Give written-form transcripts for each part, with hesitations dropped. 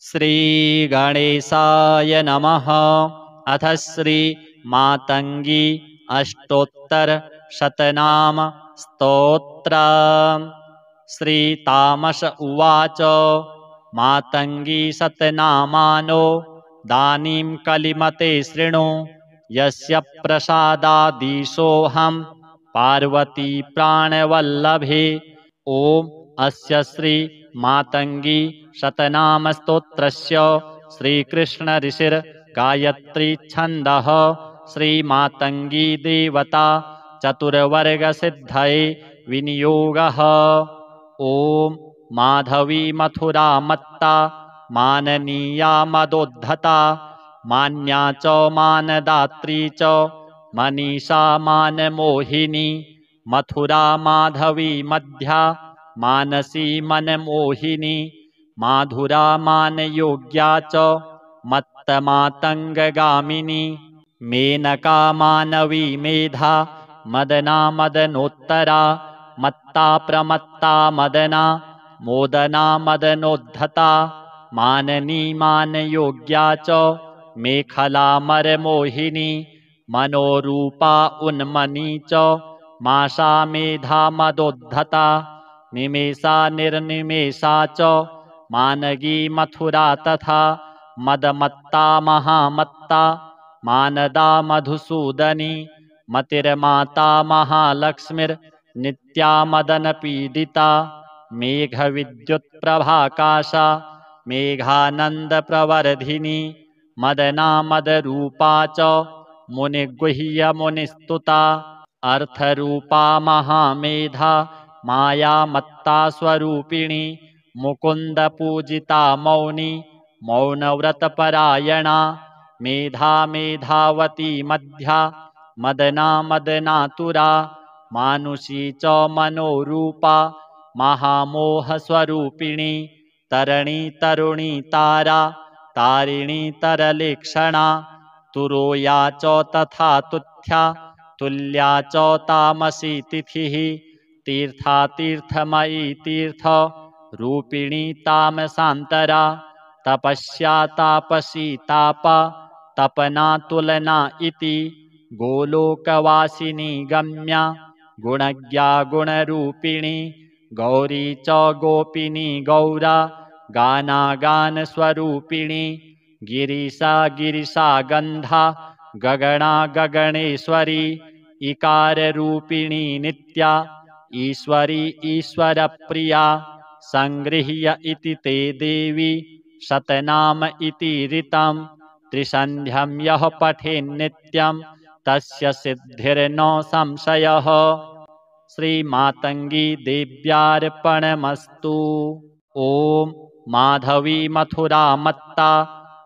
श्रीगणेशाय नमः। अथ श्री मातंगी अष्टोत्तरशतनाम स्तोत्र। श्रीतामस उवाच। मातंगी शतनामानो दानीं कलिमते शृणु। यस्य प्रसादादीशोऽहं पार्वती प्राणवल्लभे। ओम अस्य श्री मातंगी शतनाम स्तोत्रस्य श्रीकृष्ण ऋषिर गायत्री छन्दः। श्री मातंगी देवता चतुर्वर्ग सिद्धये विनियोगः। ओम माधवी मथुरा मत्ता माननीया मदोद्धता मान्या च मानदात्री च मनीषा मानमोहिनी। मथुरा माधवी मध्या मानसी मनमोहिनी। माधुरा मानयोग्या च मत्तमातंगगामिनी। मेनका मानवी मेधा मदना मदनोत्तरा। मत्ता प्रमत्ता मदना मोदना मदनोद्धता। माननी मानयोग्या च मेखला मरमोहिनी। मनोरूपा उन्मनी च माशा मेधा मदोद्धता। निमेषा निर्निमेषा च मानगी मथुरा तथा। मदमत्ता महामत्ता मानदा मधुसूदनी। मतिर्माता महालक्ष्मीर्नित्या मदनपीडिता। मेघविद्युत्प्रभाकाशा मेघानन्दप्रवर्धिनी। मदना मदरूपा च मुनिगुह्यमुनिस्तुता। अर्थरूपा महामेधा मायामत्ता स्वरूपिणी। मुकुन्दपूजिता मौनी मौनव्रतपरायणा। मेधा मेधावती मध्या मदना मदनातुरा। मानुषी च मनोरूपा महामोहस्वरूपिणी। तरणी तरुणी तारा तारिणी तरलेक्षणा। तुरोया च तथा तुथ्या तुल्या च तामसी तिथिः। तीर्था तीर्थमयी तीर्थ रूपिणी तामसान्तरा। तपस्या तापसी तापा तपना तुलना इति। गोलोकवासिनी गम्या गुणज्ञा गुणरूपिणी। गौरी च गोपिनी गौरा गानागानस्वरूपिणी। गिरिशा गिरिशा गन्धा गगना गगणेश्वरी। इकाररूपिणी नित्या ईश्वरी ईश्वरप्रिया। संगृह्य इति ते देवी शतनाम इति ऋतं। त्रिसन्ध्यं यः पठेन्नित्यं तस्य सिद्धिर्न संशयः। श्रीमातंगी देव्यार्पणमस्तु। ओम माधवी मथुरा मत्ता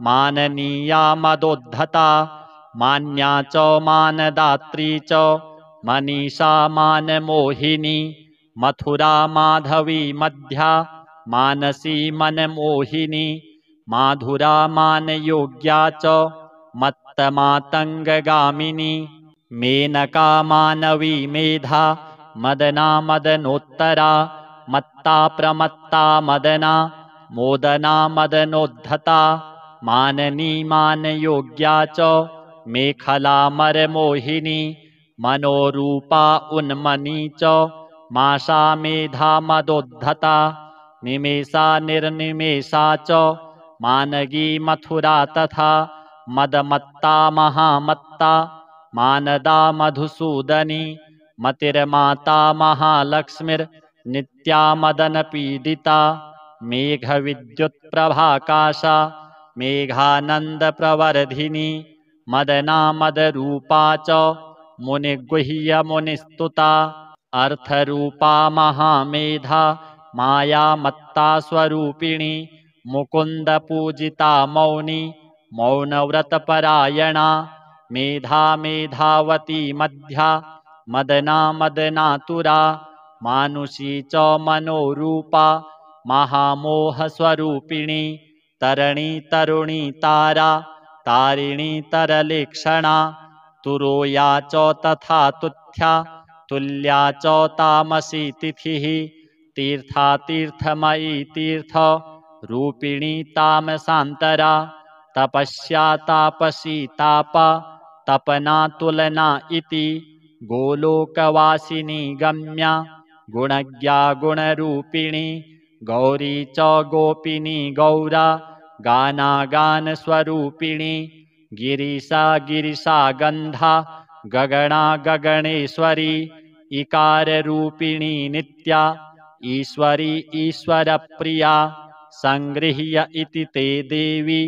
माननीया मदोद्धता मान्या च मानदात्री च मनीषा मानमोहिनी। मथुरा माधवी मध्या मानसी मनमोहिनी। माधुरा मानयोग्या च मत्तमातंगगामिनी। मेनका मानवी मेधा मदना मदनोत्तरा। मत्ता प्रमत्ता मदना मोदना मदनोद्धता। माननी मानयोग्या च मेखला मरमोहिनी। मनोरूपा उन्मनी च माशा मेधा मदोद्धता। निमेषा निर्निमेषा च मानगी मथुरा तथा। मदमत्ता महामत्ता मानदा मधुसूदनी। मतिर्माता महालक्ष्मीर्नित्या मदनपीडिता। मेघविद्युत्प्रभाकाशा मेघानन्दप्रवर्धिनी। मदना मदरूपा च मुनिगुह्यमुनिस्तुता। अर्थरूपा महामेधा मायामत्ता स्वरूपिणी। मुकुन्दपूजिता मौनी मौनव्रतपरायणा। मेधा मेधावती मध्या मदना मदनातुरा। मानुषी च मनोरूपा महामोहस्वरूपिणी। तरणी तरुणी तारा तारिणी तरलेक्षणा। तुरोया च तथा तुथ्या तुल्या च तामसी तिथिः। तीर्था तीर्थमयी तीर्थ रूपिणी तामसान्तरा तपस्या तापसी तापा तपना तुलना इति गोलोकवासिनी गम्या गुणज्ञा गुणरूपिणी गौरी च गोपिनी गौरा गानागानस्वरूपिणी गिरिसा गिरिसा गन्धा गगना गगणेश्वरी इकाररूपिणी नित्या ईश्वरी ईश्वरप्रिया संगृह्य इति ते देवी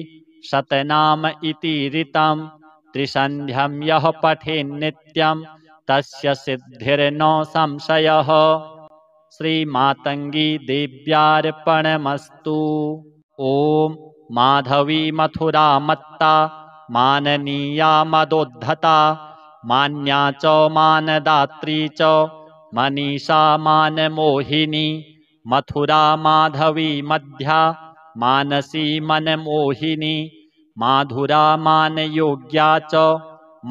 शतनाम इति ऋतं त्रिसन्ध्यं यः पठेन्नित्यं तस्य सिद्धिर्न संशयः। श्रीमातंगी देव्यार्पणमस्तु। ॐ माधवी मथुरा मत्ता माननीया मदोद्धता मान्या च मानदात्री च मनीषा मानमोहिनी मथुरा माधवी मध्या मानसी मनमोहिनी माधुरा मानयोग्या च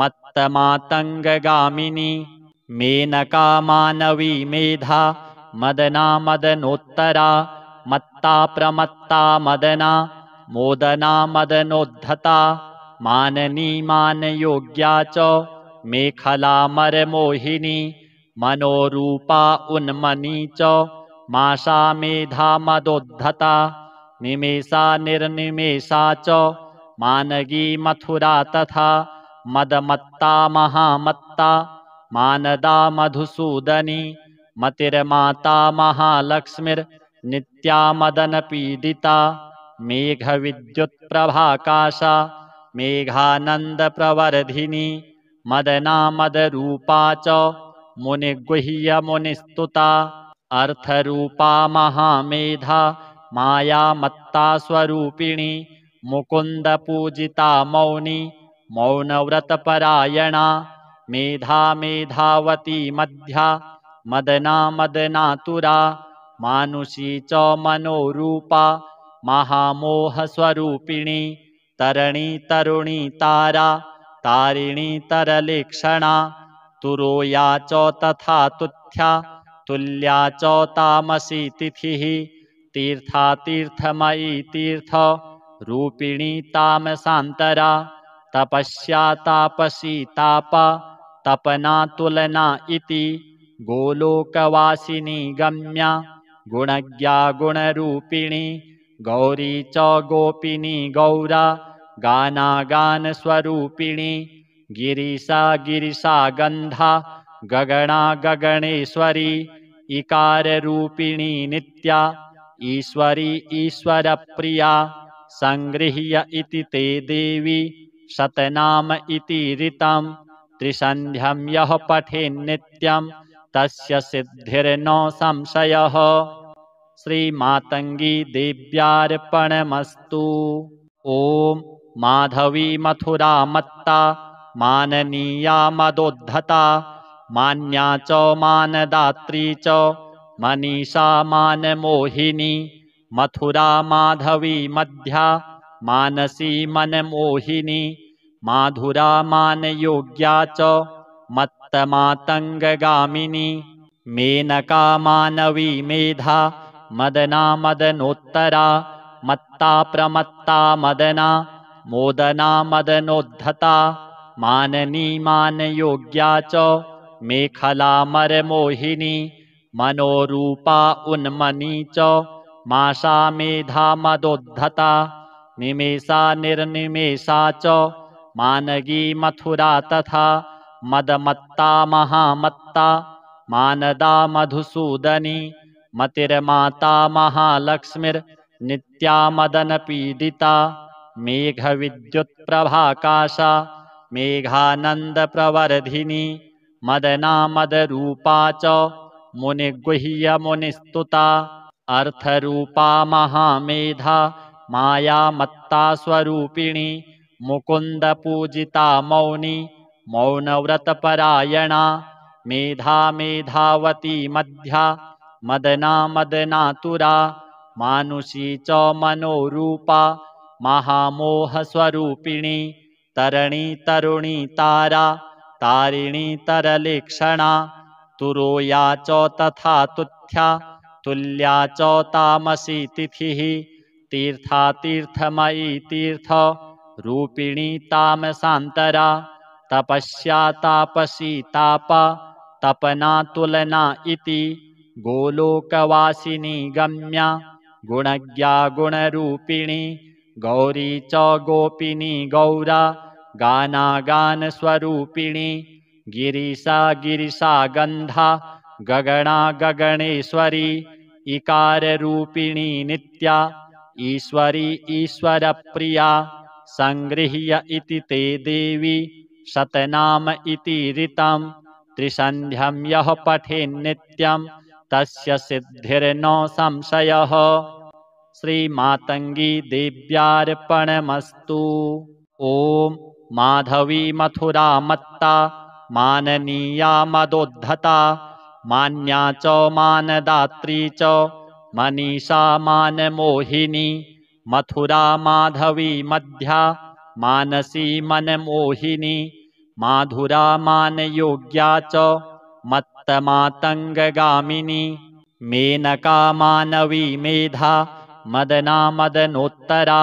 मत्तमातङ्गगामिनी मेनका मानवी मेधा मदना मदनोत्तरा मत्ता प्रमत्ता मदना मोदना मदनोद्धता माननी मानयोग्या च मेखला मरमोहिनी मनोरूपा उन्मनी च माशा मेधा मदोद्धता निमेषा निर्निमेषा च मानगी मथुरा तथा मदमत्ता महामत्ता मानदा मधुसूदनी मतिर्माता महालक्ष्मीर्नित्या मदनपीडिता मेघविद्युत्प्रभाकाशा मेघानन्दप्रवर्धिनी मदना मदरूपा च मुनिगुह्य मुनिस्तुता अर्थरूपा महामेधा माया मत्ता स्वरूपिणी मुकुन्दपूजिता मौनी मौनव्रतपरायणा मेधा मेधावती मध्या मदना मदनातुरा मानुषी च मनोरूपा महामोहस्वरूपिणी तरणी तरुणी तारा तारिणी तरलेक्षणा तुरोया च तथा तुथ्या तुल्या च तामसी तिथिः तीर्था तीर्थमयी तीर्थ रूपिणी तामसान्तरा तपस्या तापसी तापा तपना तुलना इति गोलोकवासिनी गम्या गुणज्ञा गुणरूपिणी गौरी च गोपिनी गौरा गानागानस्वरूपिणी गिरिसा गिरिसा गन्धा गगना गगणेश्वरी इकाररूपिणी नित्या ईश्वरी ईश्वरप्रिया संगृह्य इति ते देवी शतनाम इति ऋतं त्रिसन्ध्यं यः पठेन्नित्यं तस्य सिद्धिर्न संशयः। श्रीमातंगी देव्यार्पणमस्तु। ॐ माधवी मथुरा मत्ता माननीया मदोद्धता मान्या च मानदात्री च मनीषा मानमोहिनी मथुरा माधवी मध्या मानसी मनमोहिनी माधुरा मानयोग्या च मत्तमातङ्गगामिनी मेनका मानवी मेधा मदना मदनोत्तरा मत्ता प्रमत्ता मदना मोदना मदनोद्धता माननी मानयोग्या च मेखला मरमोहिनी मनोरूपा उन्मनी च माशा मेधा मदोद्धता निमेषा निर्निमेषा च मानगी मथुरा तथा मदमत्ता महामत्ता मानदा मधुसूदनी मतिर्माता महालक्ष्मीर्नित्या मदनपीडिता मेघविद्युत्प्रभाकाशा मेघानन्दप्रवर्धिनी मदना मदरूपा च मुनिगुह्य मुनिस्तुता अर्थरूपा महामेधा माया मत्ता स्वरूपिणी मुकुन्दपूजिता मौनी मौनव्रतपरायणा मेधा मेधावती मध्या मदना मदनातुरा मानुषी च मनोरूपा महामोहस्वरूपिणी तरणी तरुणी तारा तारिणी तरलेक्षणा तुरोया च तथा तुथ्या तुल्या च तामसी तिथिः तीर्थातीर्थमयी तीर्थ रूपिणी तामसान्तरा तपस्या तापसी तापा तपना तुलना इति गोलोकवासिनी गम्या गुणज्ञा गुणरूपिणी गौरी च गोपिनी गौरा गानागानस्वरूपिणी गिरिसा गिरिसा गन्धा गगना गगणेश्वरी इकाररूपिणी नित्या ईश्वरी ईश्वरप्रिया संगृह्य इति ते देवी शतनाम इति ऋतं त्रिसन्ध्यं यः पठेन्नित्यं तस्य सिद्धिर्न संशयः। श्रीमातंगी देव्यार्पणमस्तु। ओम माधवी मथुरा मत्ता माननीया मदोद्धता मान्या च मानदात्री च मनीषा मानमोहिनी मथुरा माधवी मध्या मानसी मनमोहिनी माधुरा मानयोग्या च मत्तमातंगगामिनी मेनका मानवी मेधा मदना मदनोत्तरा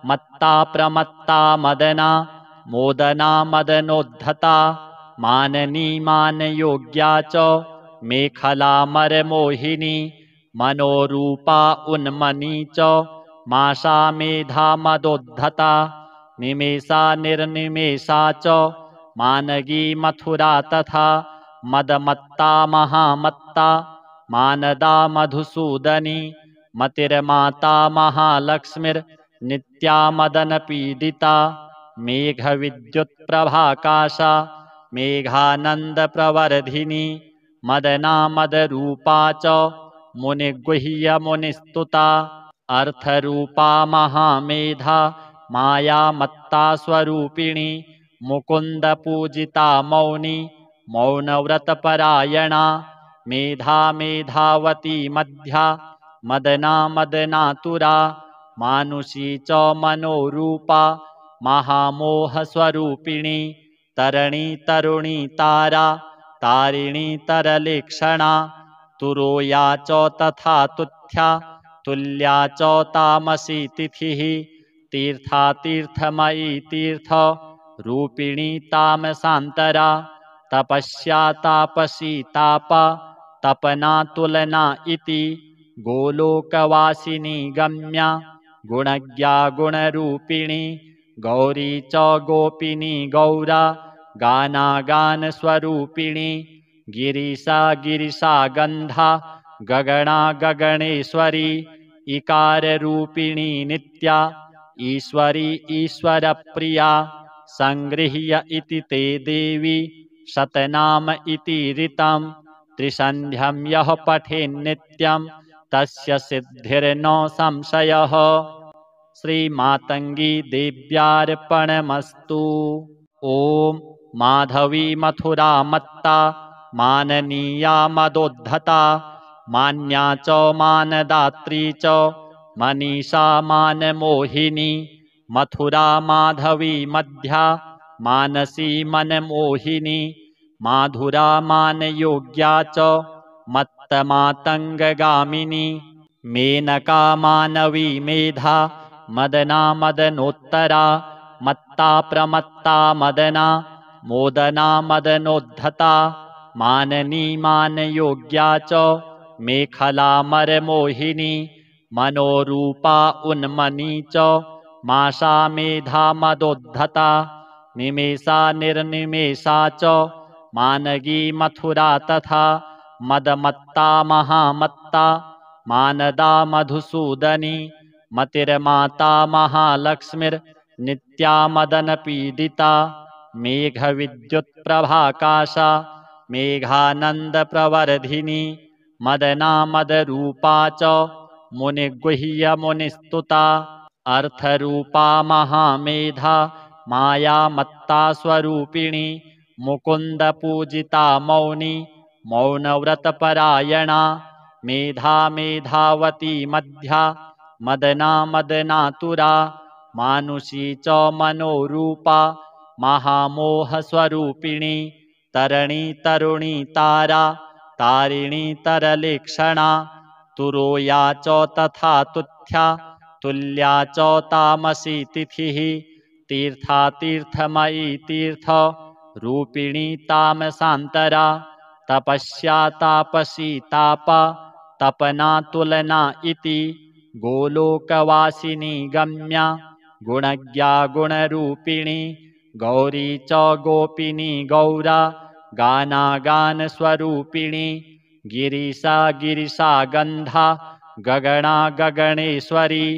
मत्ता प्रमत्ता मदना मोदना मदनोद्धता माननी मानयोग्या च मेखला मरमोहिनी मनोरूपा उन्मनी च माशा मेधा मदोद्धता निमेषा निर्निमेषा च मानगी मथुरा तथा मदमत्ता महामत्ता मानदा मधुसूदनी मतिर्माता महालक्ष्मीर्नित्या मदनपीडिता मेघविद्युत्प्रभाकाशा मेघानन्दप्रवर्धिनी मदना मदरूपा च मुनिगुह्य मुनिस्तुता अर्थरूपा महामेधा माया मत्ता स्वरूपिणी मुकुन्दपूजिता मौनी मौनव्रतपरायणा मेधा मेधावती मध्या मदना मदनातुरा मानुषी च मनोरूपा महामोहस्वरूपिणी तरणि तरुणी तारा तारिणी तरलेक्षणा तुरोया च तथा तुथ्या तुल्या च तामसी तिथिः तीर्थातीर्थमयी तीर्थ रूपिणी तामसान्तरा तपस्या तापसी तापा तपना तुलना इति गोलोकवासिनी गम्या गुणज्ञा गुणरूपिणी गौरी च गोपिनी गौरा गानागानस्वरूपिणी गिरिसा गिरिसा गन्धा गगना गगणेश्वरी इकाररूपिणी नित्या ईश्वरी ईश्वरप्रिया संगृह्य इति ते देवी शतनाम इति ऋतं त्रिसन्ध्यं यः पठेन्नित्यं तस्य सिद्धिर्न संशयः। श्रीमातंगी देव्यार्पणमस्तु। ओम माधवी मथुरा मत्ता माननीया मदोद्धता मान्या च मानदात्री च मनीषा मानमोहिनी मथुरा माधवी मध्या मानसी मनमोहिनी माधुरा मानयोग्या च मत्तमातंगगामिनी मेनका मानवी मेधा मदना मदनोत्तरा मत्ता प्रमत्ता मदना मोदना मदनोद्धता माननी मानयोग्या च मेखला मरमोहिनी मनोरूपा उन्मनी च माशा मेधा मदोद्धता निमेषा निर्निमेषा च मानगी मथुरा तथा मदमत्ता महामत्ता मानदा मधुसूदनी मतिर्माता महालक्ष्मीर्नित्या मदनपीडिता मेघविद्युत्प्रभाकाशा मेघानन्दप्रवर्धिनी मदना मदरूपा च मुनिगुह्य मुनिस्तुता अर्थरूपा महामेधा माया मत्ता स्वरूपिणी मुकुन्दपूजिता मौनी मौनव्रतपरायणा मेधा मेधावती मध्या मदना मदनातुरा मानुषी च मनोरूपा महामोहस्वरूपिणी तरणि तरुणी तारा तारिणी तरलेक्षणा तुरोया च तथा तुथ्या तुल्या च तामसी तिथिः तीर्था तीर्थमयी तीर्थ रूपिणी तामसान्तरा तपस्या तापसी तापा तपना तुलना इति गोलोकवासिनी गम्या गुणज्ञा गुणरूपिणी गौरी च गोपिनी गौरा गानागानस्वरूपिणी गिरिसा गिरिसा गन्धा गगना गगणेश्वरी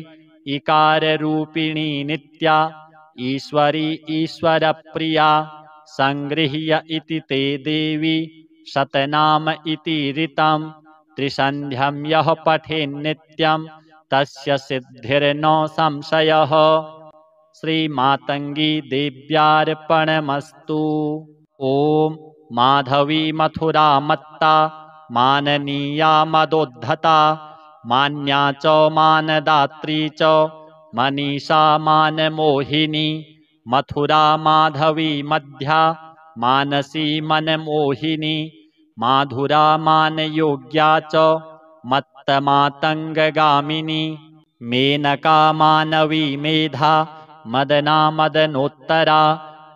इकाररूपिणी नित्या ईश्वरी ईश्वरप्रिया संगृह्य इति ते देवी शतनाम इति ऋतं त्रिसन्ध्यं यः पठेन्नित्यं तस्य सिद्धिर्न संशयः। श्रीमातंगी देव्यार्पणमस्तु। ओम माधवी मथुरा मत्ता माननीया मदोद्धता मान्या च मानदात्री च मनीषा मानमोहिनी मथुरा माधवी मध्या मानसी मनमोहिनी माधुरा मानयोग्या च मत्तमातंगगामिनी मेनका मानवी मेधा मदना मदनोत्तरा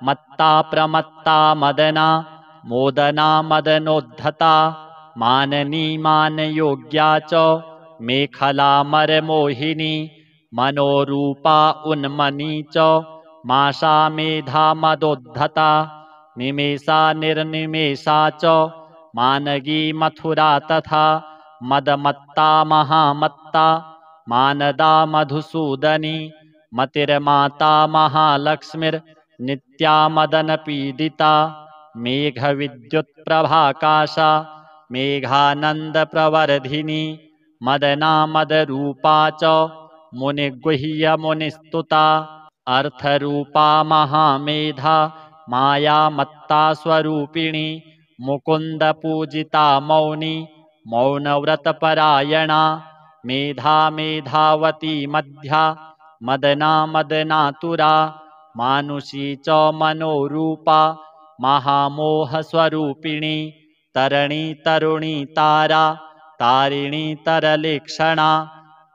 मत्ता प्रमत्ता मदना मोदना मदनोद्धता माननी मानयोग्या च मेखला मरमोहिनी मनोरूपा उन्मनी च माशा मेधा मदोद्धता निमेषा निर्निमेषा च मानगी मथुरा तथा मदमत्ता महामत्ता मानदा मधुसूदनी मतिर्माता महालक्ष्मीर्नित्या मदनपीडिता मेघविद्युत्प्रभाकाशा मेघानन्दप्रवर्धिनी मदना मदरूपा च मुनिगुह्य मुनिस्तुता अर्थरूपा महामेधा मायामत्ता स्वरूपिणी मुकुन्दपूजिता मौनी मौनव्रतपरायणा मेधा मेधावती मध्या मदना मदनातुरा मानुषी च मनोरूपा महामोहस्वरूपिणी तरणि तरुणी तारा तारिणी तरलेक्षणा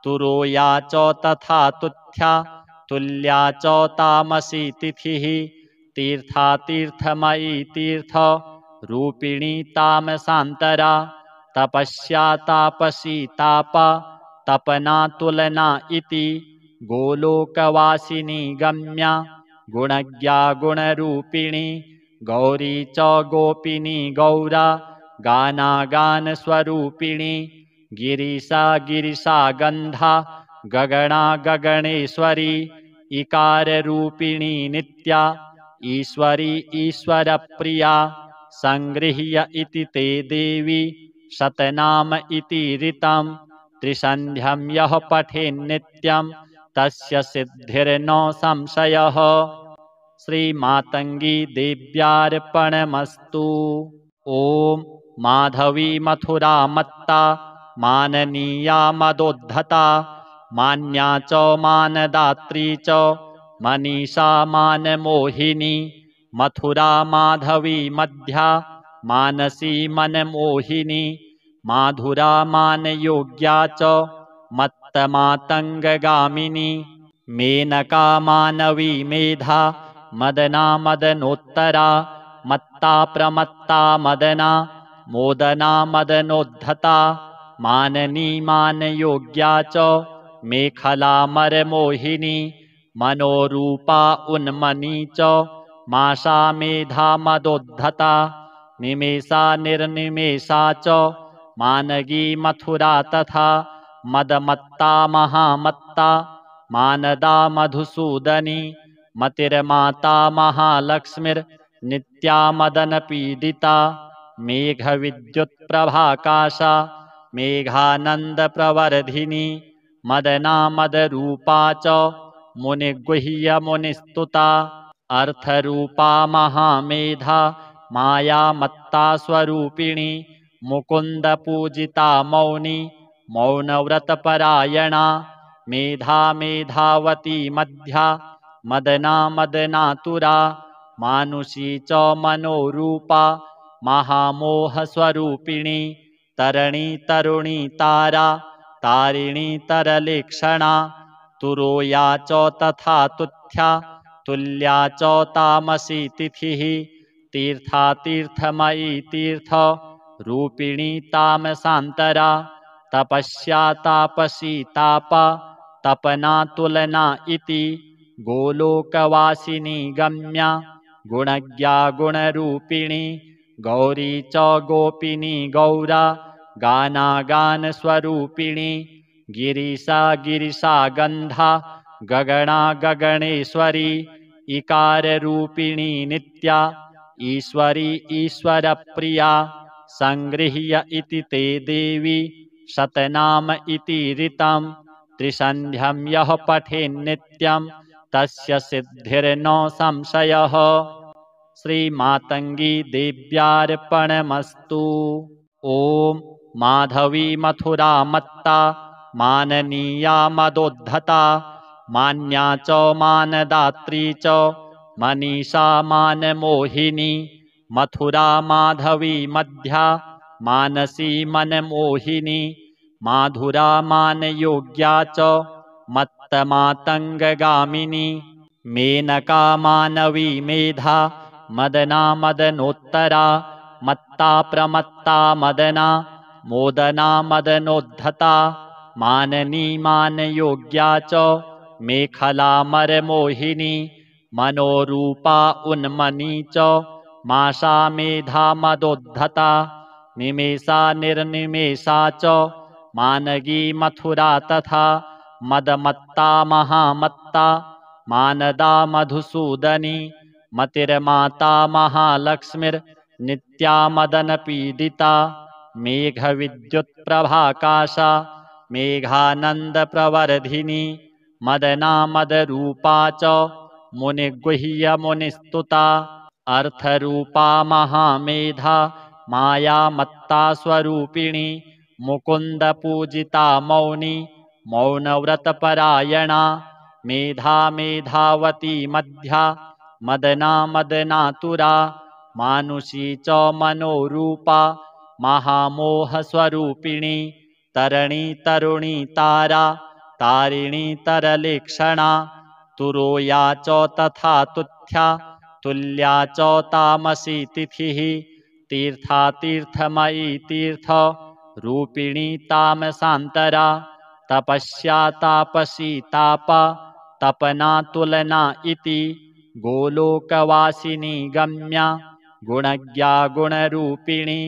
तुरोया च तथा तुथ्या तुल्या च तामसी तिथिः तीर्था तीर्थमयी तीर्थ रूपिणी तामसान्तरा तपस्या तापसी तापा तपना तुलना इति गोलोकवासिनी गम्या गुणज्ञा गुणरूपिणी गौरी च गोपिनी गौरा गानागानस्वरूपिणी गिरिसा गिरिसा गन्धा गगना गगणेश्वरी इकाररूपिणी नित्या ईश्वरी ईश्वरप्रिया संगृह्य इति ते देवी शतनाम इति ऋतं त्रिसन्ध्यं यः पठेन्नित्यं तस्य सिद्धिर्न संशयः। श्रीमातंगी देव्यार्पणमस्तु। ओम माधवी मथुरा मत्ता माननीया मदोद्धता मान्या च मानदात्री च मनीषा मानमोहिनी मथुरा माधवी मध्या मानसी मनमोहिनी माधुरा मानयोग्या च मत्तमातंगगामिनी मेनका मानवी मेधा मदना मदनोत्तरा मत्ता प्रमत्ता मदना मोदना मदनोद्धता माननी मानयोग्या च मेखला मरमोहिनी मनोरूपा उन्मनी च माशा मेधा मदोद्धता निमेषा निर्निमेषा च मानगी मथुरा तथा मदमत्ता महामत्ता मानदा मधुसूदनी मतिर्माता महालक्ष्मीर्नित्या मदनपीडिता मेघविद्युत्प्रभाकाशा मेघानन्दप्रवर्धिनी मदना मदरूपा च मुनिगुह्य मुनिस्तुता अर्थरूपा महामेधा मायामत्ता स्वरूपिणी मुकुन्दपूजिता मौनी मौनव्रतपरायणा मेधा मेधावती मध्या मदना मदनातुरा मानुषी च मनोरूपा महामोहस्वरूपिणी तरणि तरुणी तारा तारिणी तरलेक्षणा तुरोया च तथा तुथ्या तुल्या च तामसी तिथिः तीर्था तीर्थमयी तीर्थ रूपिणी तामसान्तरा तपस्या तापसी तापा तपना तुलना इति गोलोकवासिनी गम्या गुणज्ञा गुणरूपिणी गौरी च गोपिनी गौरा गानागानस्वरूपिणी गिरिसा गिरिसा गन्धा गगना गगणेश्वरी इकाररूपिणी नित्या ईश्वरी ईश्वरप्रिया संगृह्य इति ते देवी शतनाम इति ऋतं त्रिसन्ध्यं यः पठेन्नित्यं तस्य सिद्धिर्न संशयः। श्रीमातंगी देव्यार्पणमस्तु। ओम माधवी मथुरा मत्ता माननीया मदोद्धता मान्या च मानदात्री च मनीषा मानमोहिनी मथुरा माधवी मध्या मानसी मनमोहिनी माधुरा मानयोग्या च मत्तमातंगगामिनी मेनका मानवी मेधा मदना मदनोत्तरा मत्ता प्रमत्ता मदना मोदना मदनोद्धता माननी मानयोग्या च मेखला मरमोहिनी मनोरूपा उन्मनी च माशा मेधा मदोद्धता निमेषा निर्निमेषा च मानगी मथुरा तथा मदमत्ता महामत्ता मानदा मधुसूदनी मतिर्माता महालक्ष्मीर्नित्या मदनपीडिता मेघविद्युत्प्रभाकाशा मेघानन्दप्रवर्धिनी मदना मदरूपा च मुनिगुह्य मुनिस्तुता अर्थरूपा महामेधा माया मत्ता स्वरूपिणी मुकुन्दपूजिता मौनी मौनव्रतपरायणा मेधा मेधावती मध्या मदना मदनातुरा मानुषी च मनोरूपा महामोहस्वरूपिणी तरणी तरुणी तारा तारिणी तरलेक्षणा तुरोया च तथा तुथ्या तुल्या च तामसी तिथिः तीर्था तीर्थमयी तीर्थ रूपिणी तामसान्तरा तपस्या तापसी तापा तपना तुलना इति गोलोकवासिनी गम्या गुणज्ञा गुणरूपिणी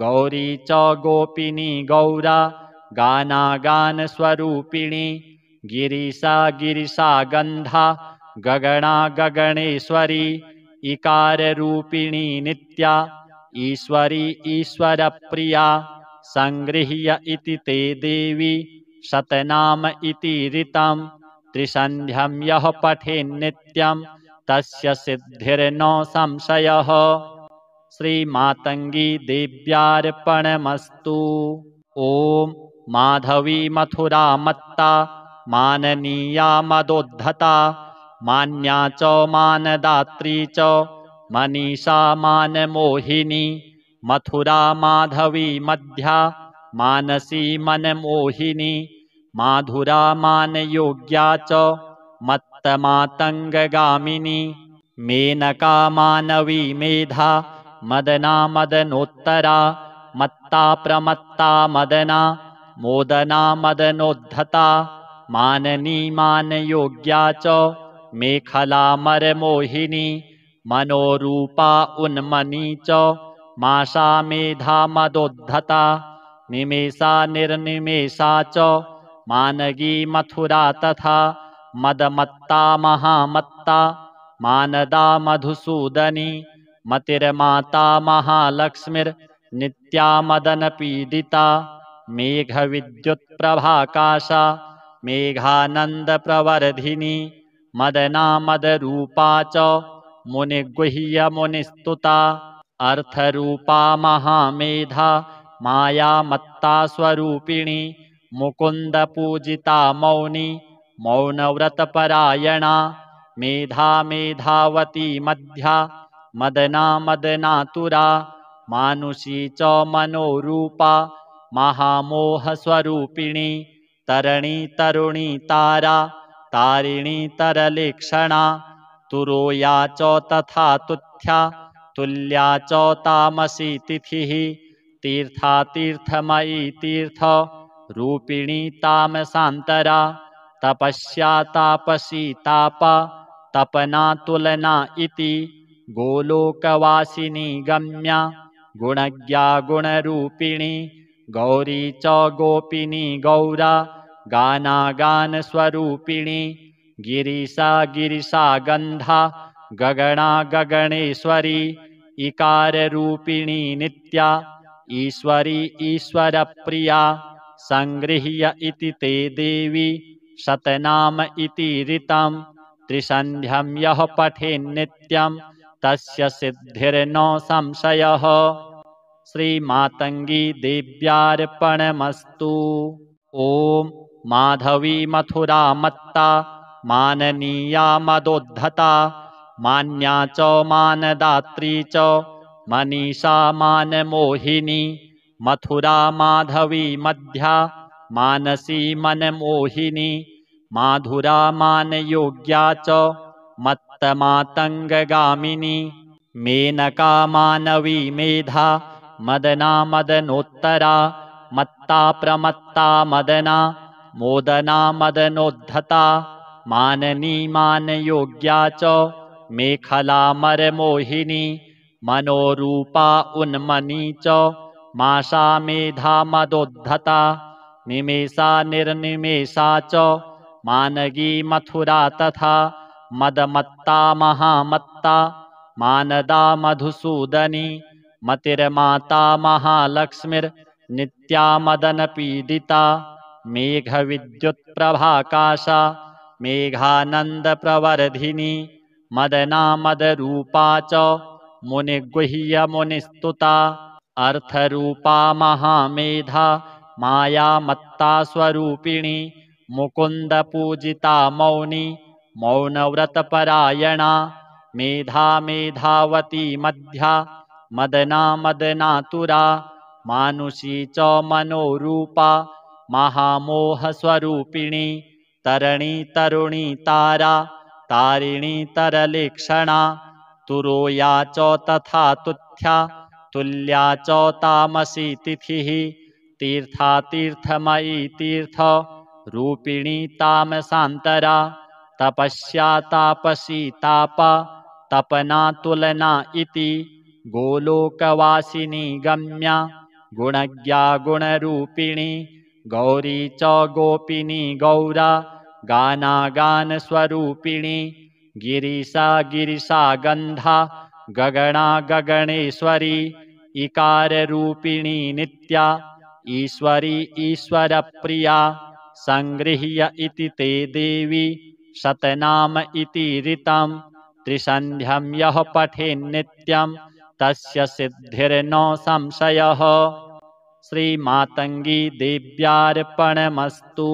गौरी च गोपिनी गौरा गानागानस्वरूपिणी गिरिसा गिरिसा गन्धा गगना गगणेश्वरी इकाररूपिणी नित्या ईश्वरी ईश्वरप्रिया संगृह्य इति ते देवी शतनाम इति ऋतं त्रिसन्ध्यं यः पठेन्नित्यं तस्य सिद्धिर्न संशयः। श्रीमातंगी देव्यार्पणमस्तु। ओम माधवी मथुरा मत्ता माननीया मदोद्धता मान्या च मानदात्री च मनीषा मानमोहिनी मथुरा माधवी मध्या मानसी मनमोहिनी माधुरा मानयोग्या च मत्तमातंगगामिनी मेनका मानवी मेधा मदना मदनोत्तरा मत्ता प्रमत्ता मदना मोदना मदनोद्धता माननी मानयोग्या च मेखला मरमोहिनी मनोरूपा उन्मनी च माशा मेधा मदोद्धता निमेषा निर्निमेषा च मानगी मथुरा तथा मदमत्ता महामत्ता मानदा मधुसूदनी मतिर्माता महालक्ष्मीर्नित्या मदनपीडिता मेघविद्युत्प्रभाकाशा मेघानन्दप्रवर्धिनी मदना मदरूपा च मुनिगुह्य मुनिस्तुता अर्थरूपा महामेधा माया मत्ता स्वरूपिणी मुकुन्दपूजिता मौनी मौनव्रतपरायणा मेधा मेधावती मध्या मदना मदनातुरा मानुषी च मनोरूपा महामोहस्वरूपिणी तरणी तरुणी तारा तारिणी तरलेक्षणा तुरोया च तथा तुथ्या तुल्या च तामसी तिथिः तीर्था तीर्थमयी तीर्थ रूपिणी तामसान्तरा तपस्या तापसी तापा तपना तुलना इति गोलोकवासिनी गम्या गुणज्ञा गुणरूपिणी गौरी च गोपिनी गौरा गानागानस्वरूपिणी गिरिसा गिरिसा गन्धा गगना गगणेश्वरी इकाररूपिणी नित्या ईश्वरी ईश्वरप्रिया सङ्गृह्य इति ते देवी शतनाम इति ऋतं त्रिसन्ध्यं यः पठेन्नित्यं तस्य सिद्धिर्न संशयः। श्रीमातङ्गी देव्यार्पणमस्तु। ॐ माधवी मथुरा मत्ता माननीया मदोद्धता मान्या च मानदात्री च मनीषा मानमोहिनी मथुरा माधवी मध्या मानसी मनमोहिनी माधुरा मानयोग्या च मत्तमातङ्गगामिनी मेनका मानवी मेधा मदना मदनोत्तरा मत्ता प्रमत्ता मदना मोदना मदनोद्धता माननी मानयोग्या च मेखला मरमोहिनी मनोरूपा उन्मनी च माशा मेधा मदोद्धता निमेषा निर्निमेषा च मानगी मथुरा तथा मदमत्ता महामत्ता मानदा मधुसूदनी मतिर्माता महालक्ष्मीर्नित्या मदनपीडिता मेघविद्युत्प्रभाकाशा मेघानन्दप्रवर्धिनी मदना मदरूपा च मुनिगुह्यमुनिस्तुता अर्थरूपा महामेधा मायामत्ता स्वरूपिणी मुकुन्दपूजिता मौनी मौनव्रतपरायणा मेधा मेधावती मध्या मदना मदनातुरा मानुषी च मनोरूपा महामोहस्वरूपिणी तरणी तरुणी तारा तारिणी तरलेक्षणा तुरोया च तथा तुथ्या तुल्या च तामसी तिथिः तीर्था तीर्थमयी तीर्थ रूपिणी तामसान्तरा तपस्या तापसी तापा तपना तुलना इति गोलोकवासिनी गम्या गुणज्ञा गुणरूपिणी गौरी च गोपिनी गौरा गानागानस्वरूपिणी गिरिसा गिरिसा गन्धा गगना गगणेश्वरी इकाररूपिणी नित्या ईश्वरी ईश्वरप्रिया सङ्गृह्य इति ते देवी शतनाम इति ऋतं त्रिसन्ध्यं यः पठेन्नित्यं तस्य सिद्धिर्न संशयः। श्रीमातङ्गी देव्यार्पणमस्तु।